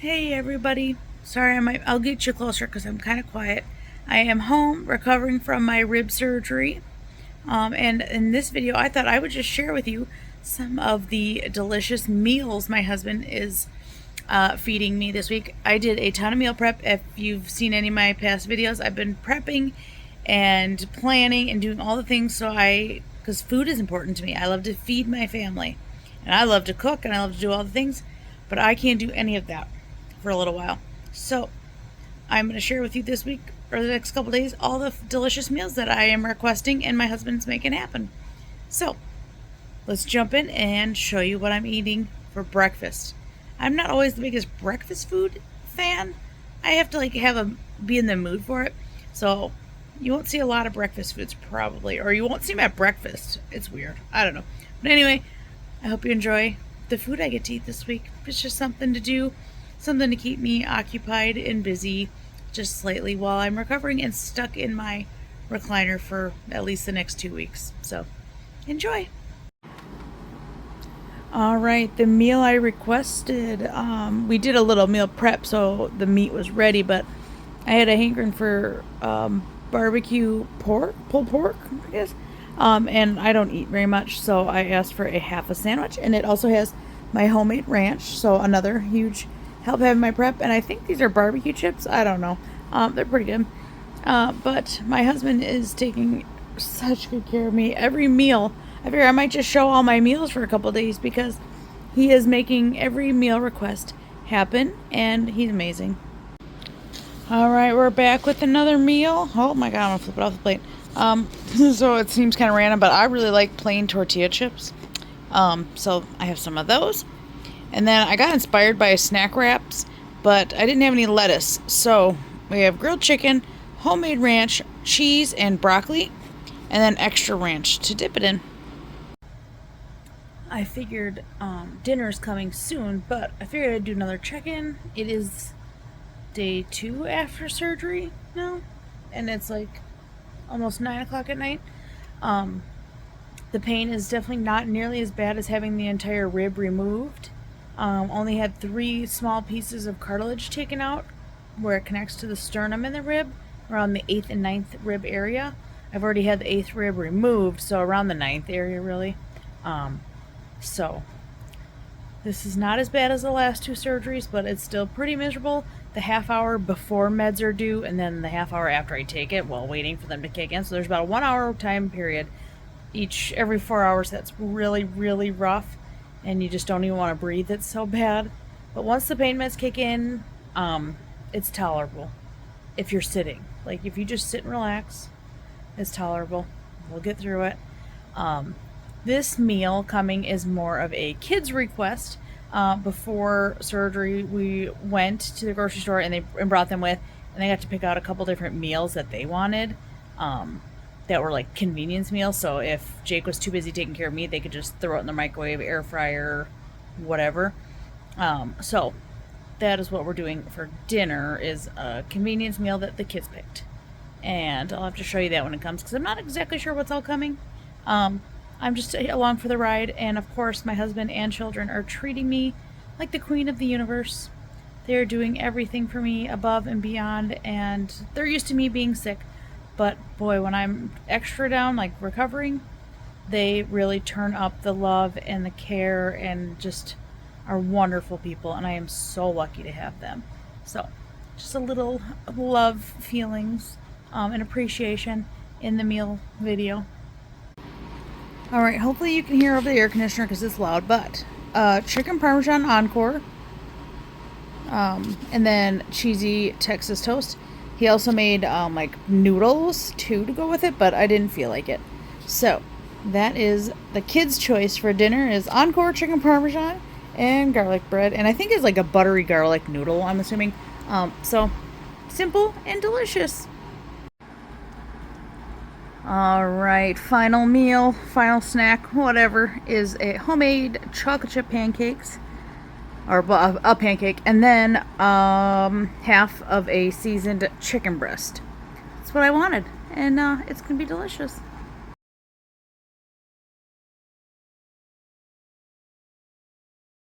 Hey everybody. Sorry, I'll get you closer because I'm kind of quiet. I am home recovering from my rib surgery. And in this video, I thought I would just share with you some of the delicious meals my husband is feeding me this week. I did a ton of meal prep. If you've seen any of my past videos, I've been prepping and planning and doing all the things because food is important to me. I love to feed my family and I love to cook and I love to do all the things, but I can't do any of that for a little while. So I'm going to share with you this week or the next couple days all the delicious meals that I am requesting and my husband's making happen. So let's jump in and show you what I'm eating for breakfast. I'm not always the biggest breakfast food fan. I have to be in the mood for it. So you won't see a lot of breakfast foods probably, or you won't see them at breakfast. It's weird. I don't know. But anyway, I hope you enjoy the food I get to eat this week. It's just something to do, something to keep me occupied and busy just slightly while I'm recovering and stuck in my recliner for at least the next 2 weeks. So enjoy. All right, the meal I requested, we did a little meal prep so the meat was ready, but I had a hankering for barbecue pulled pork, I guess. And I don't eat very much, so I asked for a half a sandwich, and it also has my homemade ranch, so another huge help having my prep. And I think these are barbecue chips. I don't know. They're pretty good. But my husband is taking such good care of me. Every meal, I figure I might just show all my meals for a couple of days because he is making every meal request happen, and he's amazing. All right, we're back with another meal. Oh my God, I'm gonna flip it off the plate. So it seems kind of random, but I really like plain tortilla chips. So I have some of those. And then I got inspired by snack wraps, but I didn't have any lettuce. So we have grilled chicken, homemade ranch, cheese, and broccoli, and then extra ranch to dip it in. I figured dinner's coming soon, but I figured I'd do another check-in. It is day 2 after surgery now, and it's like almost 9 o'clock at night. The pain is definitely not nearly as bad as having the entire rib removed. Only had 3 small pieces of cartilage taken out where it connects to the sternum and the rib, around the 8th and 9th rib area. I've already had the 8th rib removed, so around the 9th area really. So this is not as bad as the last 2 surgeries, but it's still pretty miserable. The half hour before meds are due, and then the half hour after I take it while waiting for them to kick in. So there's about a 1 hour time period every 4 hours. That's really, really rough, and you just don't even want to breathe. It's so bad. But once the pain meds kick in, it's tolerable if you're sitting. Like if you just sit and relax, it's tolerable. We'll get through it. This meal coming is more of a kid's request. Before surgery, we went to the grocery store and brought them with, and they got to pick out a couple different meals that they wanted, that were like convenience meals. So if Jake was too busy taking care of me, they could just throw it in the microwave, air fryer, whatever. So that is what we're doing for dinner, is a convenience meal that the kids picked. And I'll have to show you that when it comes, because I'm not exactly sure what's all coming. I'm just along for the ride, and of course my husband and children are treating me like the queen of the universe. They're doing everything for me above and beyond, and they're used to me being sick, but boy, when I'm extra down, like recovering, they really turn up the love and the care and just are wonderful people, and I am so lucky to have them. So just a little love feelings and appreciation in the meal video. Alright, hopefully you can hear over the air conditioner because it's loud, but chicken parmesan encore, and then cheesy Texas toast. He also made like noodles too to go with it, but I didn't feel like it. So that is the kids' choice for dinner, is encore chicken parmesan and garlic bread, and I think it's like a buttery garlic noodle, I'm assuming. So simple and delicious. Alright, final meal, final snack, whatever, is a homemade chocolate chip pancakes, or a pancake, and then half of a seasoned chicken breast. That's what I wanted, and it's gonna be delicious.